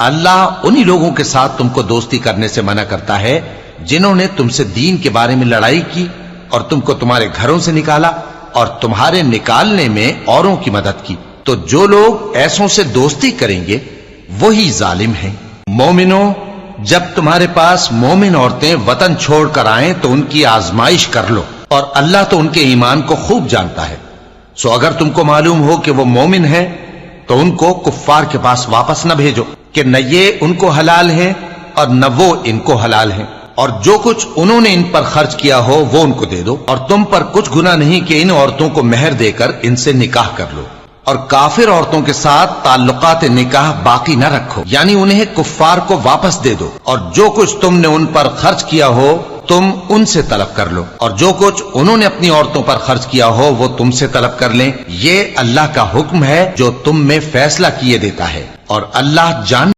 اللہ انہی لوگوں کے ساتھ تم کو دوستی کرنے سے منع کرتا ہے جنہوں نے تم سے دین کے بارے میں لڑائی کی اور تم کو تمہارے گھروں سے نکالا اور تمہارے نکالنے میں اوروں کی مدد کی، تو جو لوگ ایسوں سے دوستی کریں گے وہی ظالم ہیں۔ مومنوں، جب تمہارے پاس مومن عورتیں وطن چھوڑ کر آئیں تو ان کی آزمائش کر لو، اور اللہ تو ان کے ایمان کو خوب جانتا ہے۔ سو اگر تم کو معلوم ہو کہ وہ مومن ہیں تو ان کو کفار کے پاس واپس نہ بھیجو کہ نہ یہ ان کو حلال ہیں اور نہ وہ ان کو حلال ہیں، اور جو کچھ انہوں نے ان پر خرچ کیا ہو وہ ان کو دے دو، اور تم پر کچھ گناہ نہیں کہ ان عورتوں کو مہر دے کر ان سے نکاح کر لو، اور کافر عورتوں کے ساتھ تعلقات نکاح باقی نہ رکھو، یعنی انہیں کفار کو واپس دے دو، اور جو کچھ تم نے ان پر خرچ کیا ہو تم ان سے طلب کر لو، اور جو کچھ انہوں نے اپنی عورتوں پر خرچ کیا ہو وہ تم سے طلب کر لیں۔ یہ اللہ کا حکم ہے جو تم میں فیصلہ کیے دیتا ہے، اور اللہ جان